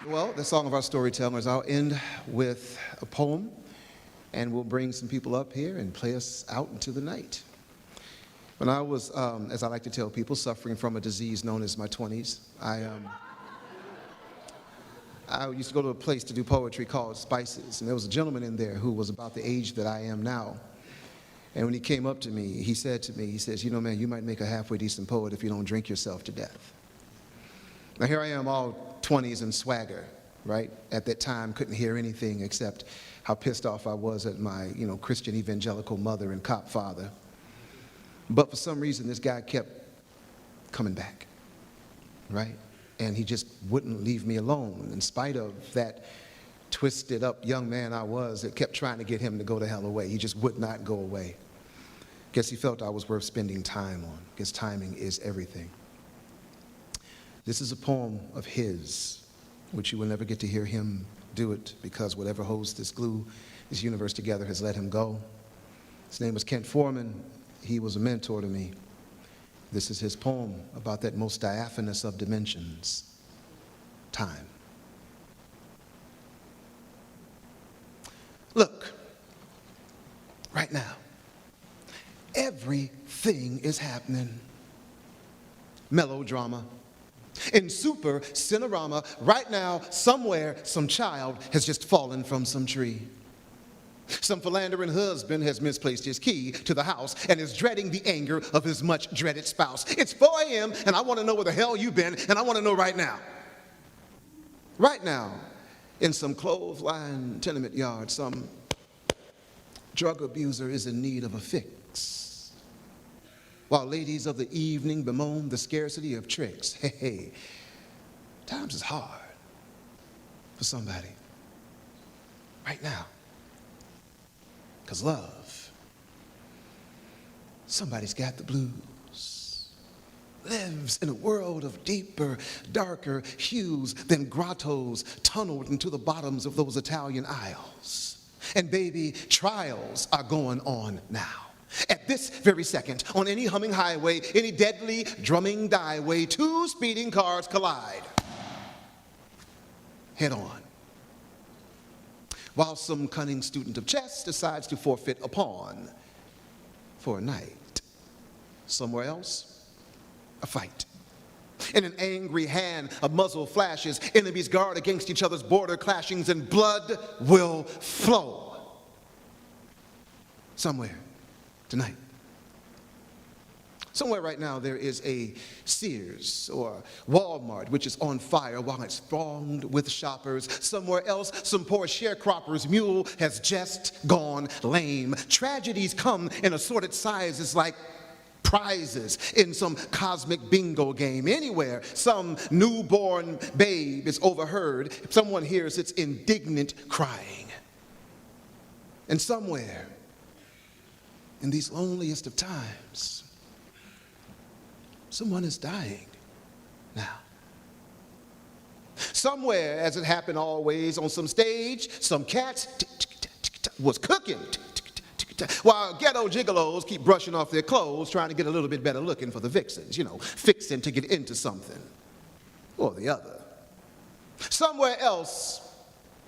Well, the song of our storytellers, I'll end with a poem, and we'll bring some people up here and play us out into the night. When I was, as I like to tell people, suffering from a disease known as my 20s, I used to go to a place to do poetry called Spices, and there was a gentleman in there who was about the age that I am now. And when he came up to me, he said to me, he says, you know, man, you might make a halfway decent poet if you don't drink yourself to death. Now here I am, all 20s and swagger, right? At that time, couldn't hear anything except how pissed off I was at my, Christian evangelical mother and cop father. But for some reason, this guy kept coming back, right? And he just wouldn't leave me alone. In spite of that twisted up young man I was, that kept trying to get him to go the hell away. He just would not go away. Guess he felt I was worth spending time on. Guess timing is everything. This is a poem of his, which you will never get to hear him do it because whatever holds this glue, this universe together has let him go. His name was Kent Foreman. He was a mentor to me. This is his poem about that most diaphanous of dimensions, time. Look, right now, everything is happening. Melodrama. In super cinerama, right now, somewhere, some child has just fallen from some tree. Some philandering husband has misplaced his key to the house and is dreading the anger of his much dreaded spouse. It's 4 a.m. and I want to know where the hell you've been, and I want to know right now. Right now, in some clothesline tenement yard, some drug abuser is in need of a fix. While ladies of the evening bemoan the scarcity of tricks. Hey, times is hard for somebody right now. Because love, somebody's got the blues, lives in a world of deeper, darker hues than grottos tunneled into the bottoms of those Italian aisles. And baby, trials are going on now. At this very second, on any humming highway, any deadly drumming dieway, 2 speeding cars collide head on. While some cunning student of chess decides to forfeit a pawn for a night. Somewhere else, a fight. In an angry hand, a muzzle flashes. Enemies guard against each other's border clashings, and blood will flow. Somewhere tonight. Somewhere right now there is a Sears or Walmart which is on fire while it's thronged with shoppers. Somewhere else, some poor sharecropper's mule has just gone lame. Tragedies come in assorted sizes like prizes in some cosmic bingo game. Anywhere, some newborn babe is overheard. Someone hears its indignant crying. And somewhere, in these loneliest of times, someone is dying now. Somewhere, as it happened always, on some stage, some cat was cooking while ghetto gigolos keep brushing off their clothes, trying to get a little bit better looking for the vixens, fixing to get into something or the other. Somewhere else,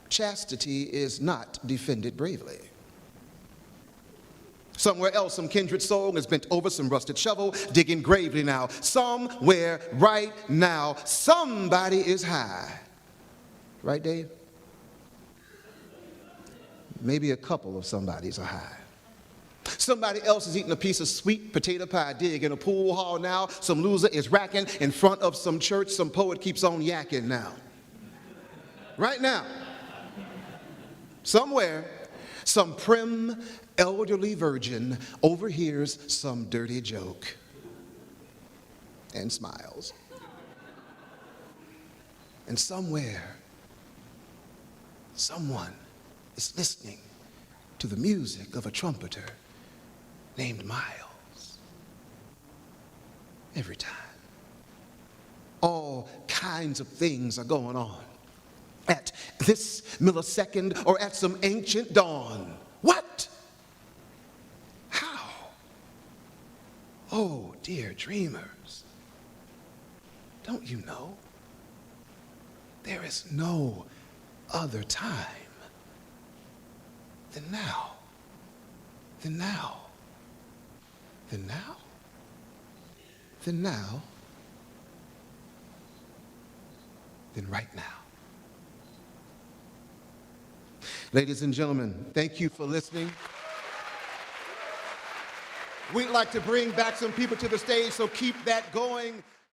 chastity is not defended bravely. Somewhere else, some kindred soul is bent over some rusted shovel, digging gravely now. Somewhere right now, somebody is high. Right, Dave? Maybe a couple of somebodies are high. Somebody else is eating a piece of sweet potato pie. Dig in a pool hall now. Some loser is racking in front of some church. Some poet keeps on yakking now. Right now. Somewhere, some prim elderly virgin overhears some dirty joke and smiles. And somewhere, someone is listening to the music of a trumpeter named Miles. Every time. All kinds of things are going on at this millisecond or at some ancient dawn. What? How? Oh, dear dreamers, don't you know? There is no other time than now. Than now. Than now. Than now. Than right now. Ladies and gentlemen, thank you for listening. We'd like to bring back some people to the stage, so keep that going.